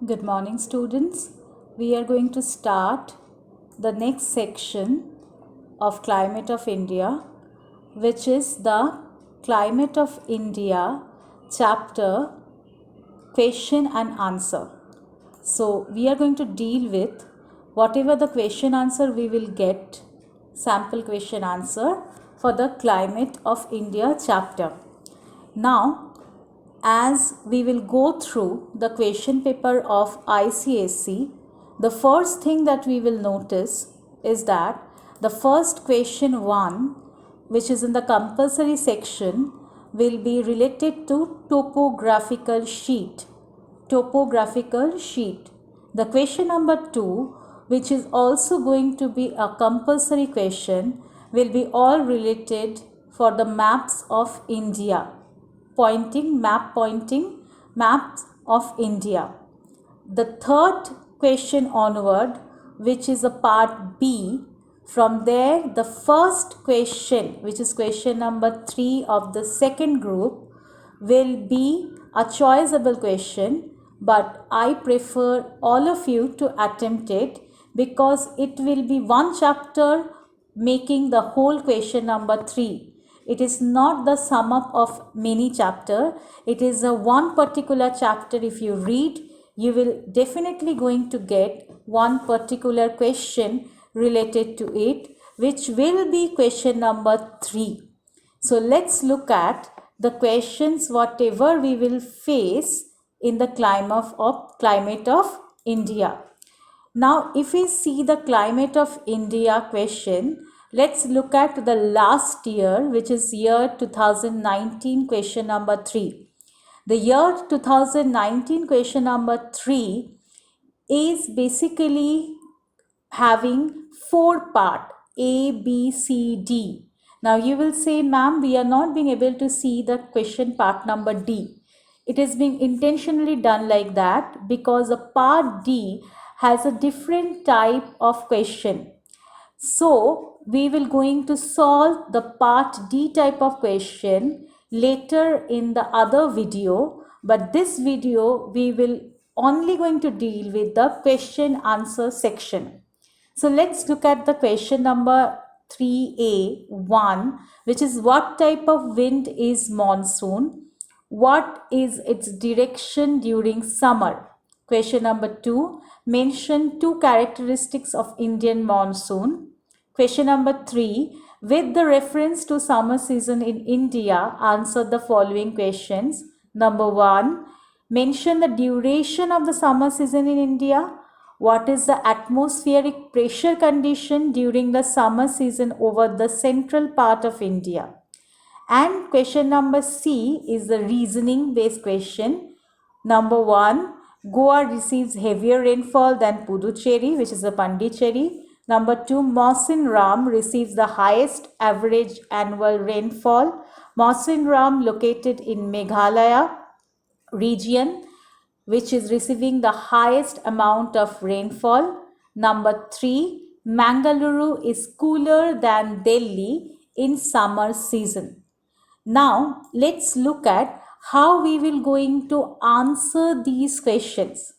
Good morning, students. We are going to start the next section of Climate of India, which is the Climate of India chapter question and answer. So, we are going to deal with whatever the question answer we will get, sample question answer for the Climate of India chapter. Now, as we will go through the question paper of ICSE, the first thing that we will notice is that the first question 1, which is in the compulsory section, will be related to topographical sheet. Topographical sheet. The question number 2, which is also going to be a compulsory question, will be all related for the maps of India. Pointing maps of India. The third question onward, which is a part B, from there the first question, which is question number 3 of the second group, will be a choiceable question, but I prefer all of you to attempt it because it will be one chapter making the whole question number 3. It is not the sum up of many chapter. It is a one particular chapter. If you read, you will definitely going to get one particular question related to it, which will be question number 3. So let's look at the questions whatever we will face in the climate of India. Now, if we see the climate of India question, let's look at the last year, which is year 2019 question number 3. The year 2019 question number 3 is basically having 4 part A, B, C, D. Now you will say, ma'am, we are not being able to see the question part number D. It is being intentionally done like that because the part D has a different type of question. So we will going to solve the part D type of question later in the other video, but this video we will only going to deal with the question answer section. So let's look at the question number 3A1, which is what type of wind is monsoon? What is its direction during summer? Question number 2, mention 2 characteristics of Indian monsoon. Question number 3, with the reference to summer season in India, answer the following questions. Number 1, mention the duration of the summer season in India. What is the atmospheric pressure condition during the summer season over the central part of India? And question number C is the reasoning based question. Number 1, Goa receives heavier rainfall than Puducherry, which is the Pondicherry. Number 2, Mawsyn Ram receives the highest average annual rainfall. Mawsyn Ram located in Meghalaya region, which is receiving the highest amount of rainfall. Number 3, Mangaluru is cooler than Delhi in summer season. Now let's look at how we will going to answer these questions.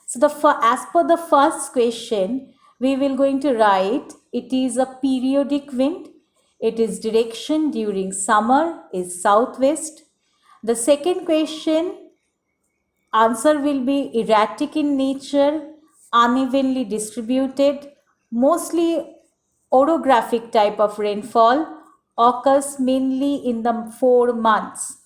So as per the first question, we will going to write it is a periodic wind. Its direction during summer is southwest. The second question, answer will be erratic in nature, unevenly distributed, mostly orographic type of rainfall, occurs mainly in the 4 months.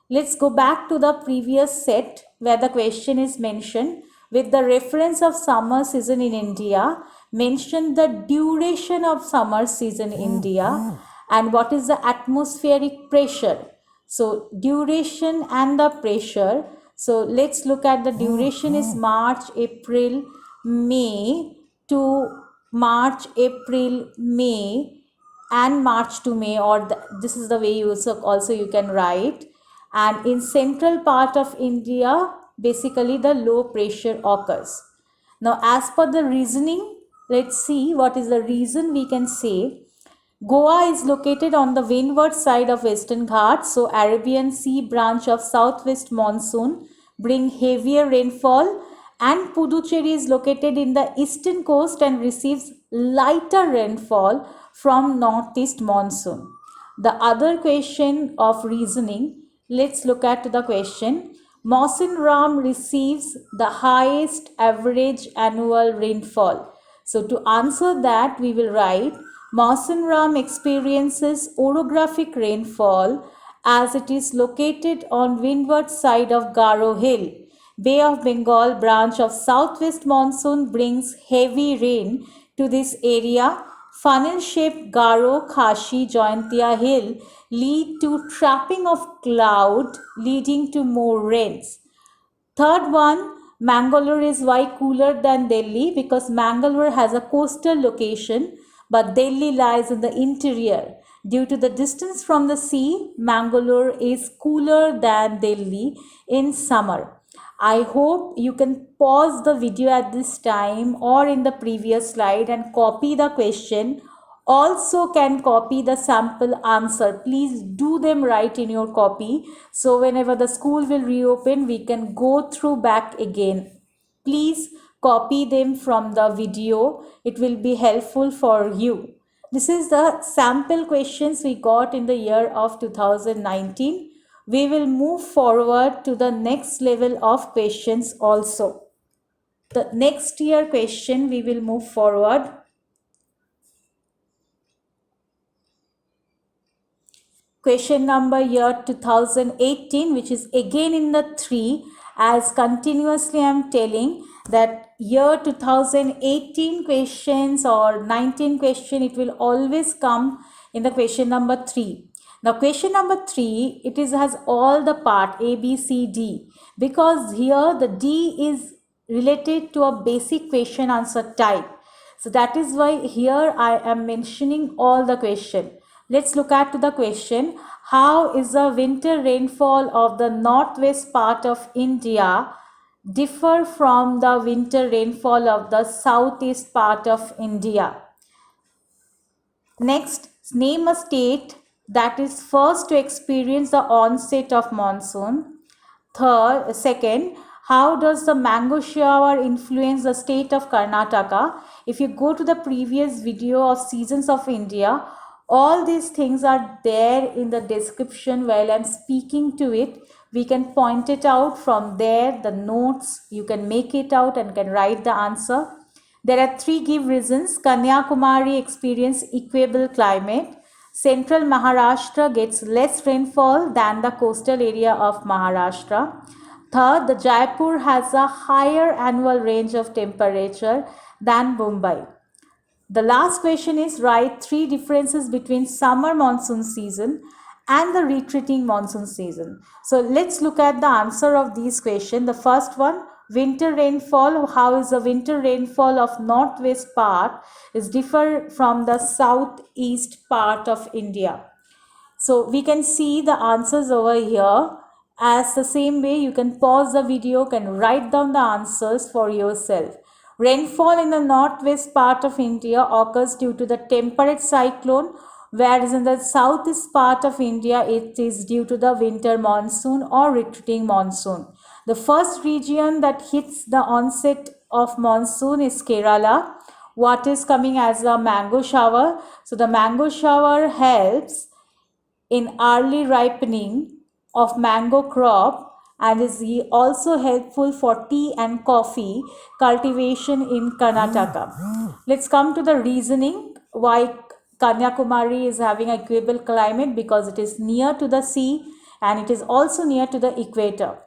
Let's go back to the previous set where the question is mentioned. With the reference of summer season in India, mention the duration of summer season in India and what is the atmospheric pressure. So duration and the pressure. So let's look at the duration is March, April, May to March, April, May and March to May, or this is the way you also you can write. And in central part of India, basically the low pressure occurs. Now as per the reasoning, let's see what is the reason we can say. Goa is located on the windward side of Western Ghats, so Arabian Sea branch of southwest monsoon bring heavier rainfall and Puducherry is located in the eastern coast and receives lighter rainfall from northeast monsoon. The other question of reasoning, let's look at the question. Mawsynram receives the highest average annual rainfall. So to answer that, we will write Mawsynram experiences orographic rainfall as it is located on windward side of Garo Hill. Bay of Bengal branch of southwest monsoon brings heavy rain to this area. Funnel-shaped Garo, Khashi, Jaintia Hill lead to trapping of cloud leading to more rains. Third one, Mangalore is why cooler than Delhi because Mangalore has a coastal location but Delhi lies in the interior. Due to the distance from the sea, Mangalore is cooler than Delhi in summer. I hope you can pause the video at this time or in the previous slide and copy the question. Also can copy the sample answer. Please do them right in your copy. So whenever the school will reopen, we can go through back again. Please copy them from the video. It will be helpful for you. This is the sample questions we got in the year of 2019. We will move forward to the next level of questions also. The next year question we will move forward. Question number year 2018, which is again in the 3, as continuously I am telling that year 2018 questions or 19 question, it will always come in the question number 3. Now question number 3, it has all the part A, B, C, D, because here the D is related to a basic question answer type. So that is why here I am mentioning all the question. Let's look at the question. How is the winter rainfall of the northwest part of India differ from the winter rainfall of the southeast part of India? Next, name a state that is first to experience the onset of monsoon. Second, how does the mango shower influence the state of Karnataka? If you go to the previous video of Seasons of India, all these things are there in the description while I'm speaking to it. We can point it out from there, the notes, you can make it out and can write the answer. There are 3 give reasons. Kanyakumari experience equable climate. Central Maharashtra gets less rainfall than the coastal area of Maharashtra. Third, the Jaipur has a higher annual range of temperature than Mumbai. The last question is write 3 differences between summer monsoon season and the retreating monsoon season. So let's look at the answer of these questions. The first one, winter rainfall. How is the winter rainfall of northwest part is different from the southeast part of India? So we can see the answers over here. As the same way, you can pause the video, can write down the answers for yourself. Rainfall in the northwest part of India occurs due to the temperate cyclone, whereas in the southeast part of India, it is due to the winter monsoon or retreating monsoon. The first region that hits the onset of monsoon is Kerala. What is coming as a mango shower? So the mango shower helps in early ripening of mango crop and is also helpful for tea and coffee cultivation in Karnataka. Let's come to the reasoning why Kanyakumari is having a equable climate, because it is near to the sea and it is also near to the equator.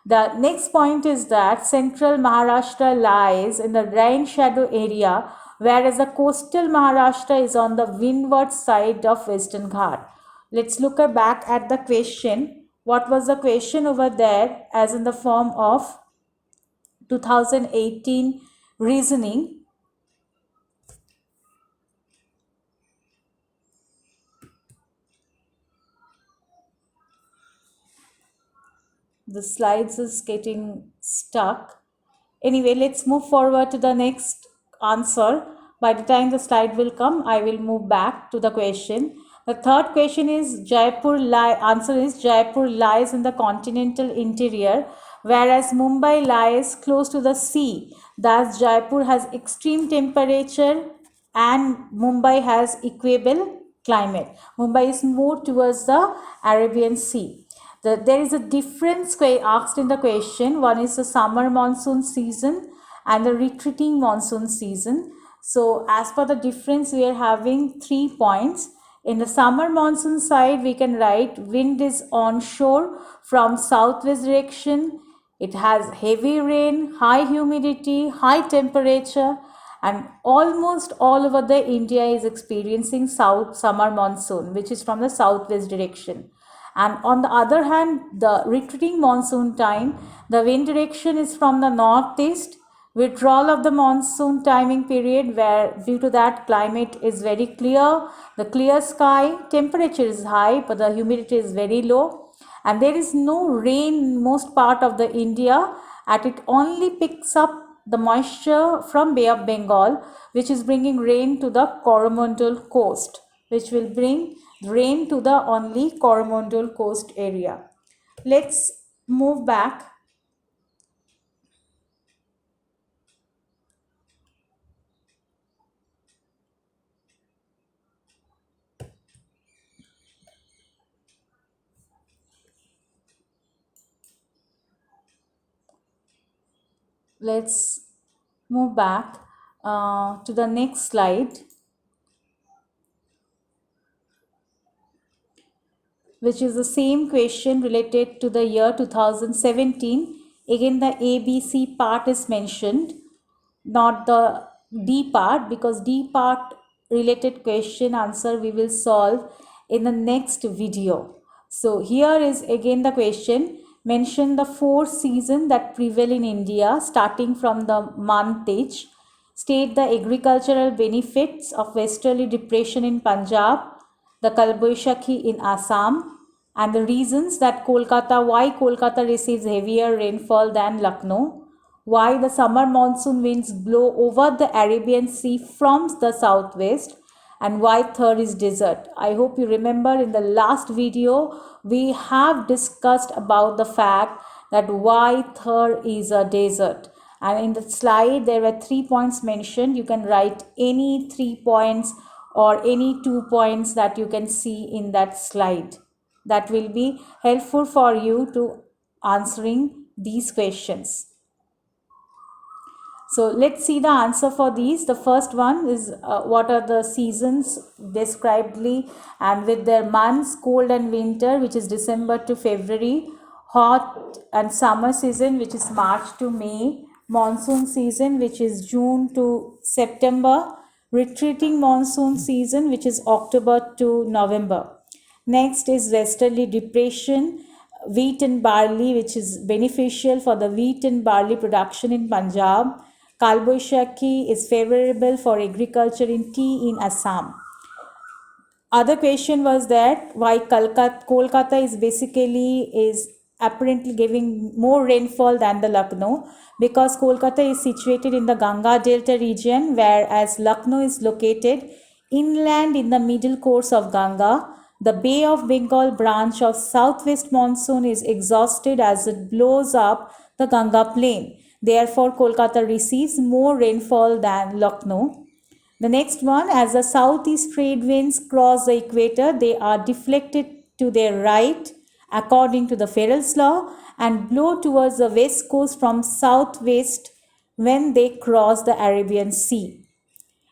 The next point is that central Maharashtra lies in the rain shadow area, whereas the coastal Maharashtra is on the windward side of Western Ghat. Let's look back at the question. What was the question over there as in the form of 2018 reasoning? The slides is getting stuck. Anyway, let's move forward to the next answer. By the time the slide will come, I will move back to the question. The third question is answer is Jaipur lies in the continental interior, whereas Mumbai lies close to the sea. Thus, Jaipur has extreme temperature and Mumbai has equable climate. Mumbai is more towards the Arabian Sea. There is a difference asked in the question. One is the summer monsoon season and the retreating monsoon season. So as per the difference, we are having 3 points. In the summer monsoon side, we can write wind is onshore from southwest direction. It has heavy rain, high humidity, high temperature, and almost all over the India is experiencing summer monsoon, which is from the southwest direction. And on the other hand, the retreating monsoon time, the wind direction is from the northeast. Withdrawal of the monsoon timing period, where due to that climate is very clear, the clear sky, temperature is high but the humidity is very low, and there is no rain in most part of the India, and it only picks up the moisture from Bay of Bengal, which is bringing rain to the Coromandel coast, which will bring rain to the only Coromandel coast area. Let's move back. Let's move back to the next slide, which is the same question related to the year 2017. Again, the ABC part is mentioned, not the D part, because D part related question answer we will solve in the next video. So here is again the question. Mention the 4 seasons that prevail in India starting from the month Tej. State the agricultural benefits of westerly depression in Punjab, the Kalboishakhi in Assam, and the reasons that why Kolkata receives heavier rainfall than Lucknow, why the summer monsoon winds blow over the Arabian Sea from the southwest, and why Thar is desert. I hope you remember in the last video we have discussed about the fact that why Thar is a desert. And in the slide there were 3 points mentioned. You can write any 3 points or any 2 points that you can see in that slide. That will be helpful for you to answering these questions. So let's see the answer for these. The first one is what are the seasons describedly and with their months, cold and winter, which is December to February, hot and summer season, which is March to May, monsoon season, which is June to September, retreating monsoon season, which is October to November. Next is westerly depression, wheat and barley, which is beneficial for the wheat and barley production in Punjab. Kalboishakhi is favorable for agriculture in tea in Assam. Other question was that why Kolkata is apparently giving more rainfall than the Lucknow, because Kolkata is situated in the Ganga Delta region, whereas Lucknow is located inland in the middle course of Ganga. The Bay of Bengal branch of southwest monsoon is exhausted as it blows up the Ganga plain. Therefore, Kolkata receives more rainfall than Lucknow. The next one, as the southeast trade winds cross the equator, they are deflected to their right according to the Ferrel's law and blow towards the west coast from southwest when they cross the Arabian Sea.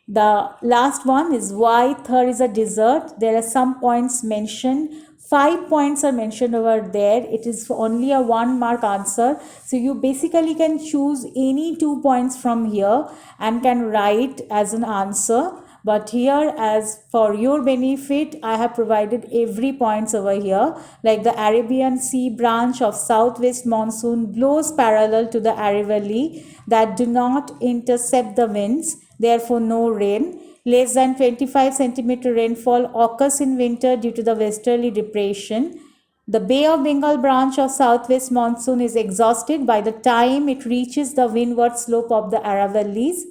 The last one is why Thar is a desert. There are some points mentioned. 5 points are mentioned over there. It is only a 1 mark answer. So you basically can choose any 2 points from here and can write as an answer. But here, as for your benefit, I have provided every points over here. Like the Arabian Sea branch of southwest monsoon blows parallel to the Aravalli that do not intercept the winds. Therefore, no rain. Less than 25 centimeter rainfall occurs in winter due to the westerly depression. The Bay of Bengal branch of southwest monsoon is exhausted by the time it reaches the windward slope of the Aravallis.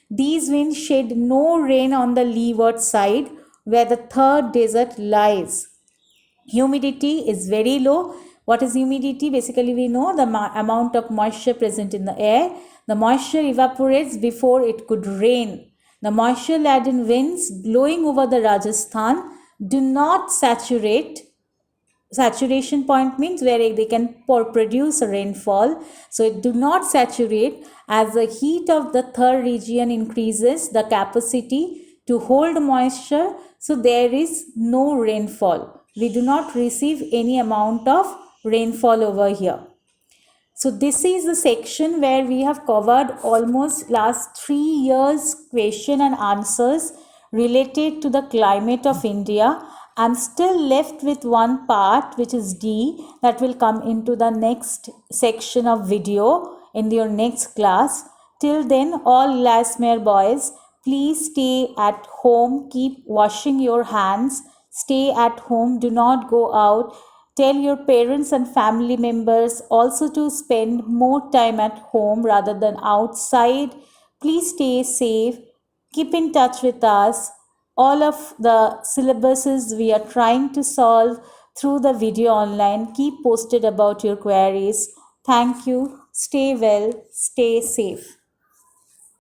These winds shed no rain on the leeward side. where the third desert lies. Humidity is very low. What is humidity? Basically, we know the amount of moisture present in the air. The moisture evaporates before it could rain. The moisture laden winds blowing over the Rajasthan do not saturate. Saturation point means where they can produce a rainfall. So it do not saturate. As the heat of the third region increases the capacity to hold moisture, so there is no rainfall. We do not receive any amount of rainfall over here. So this is the section where we have covered almost last 3 years question and answers related to the climate of India. I'm still left with one part, which is D, that will come into the next section of video in your next class. Till then, all Lasmere boys, please stay at home, keep washing your hands, stay at home, do not go out. Tell your parents and family members also to spend more time at home rather than outside. Please stay safe. Keep in touch with us. All of the syllabuses we are trying to solve through the video online. Keep posted about your queries. Thank you. Stay well. Stay safe.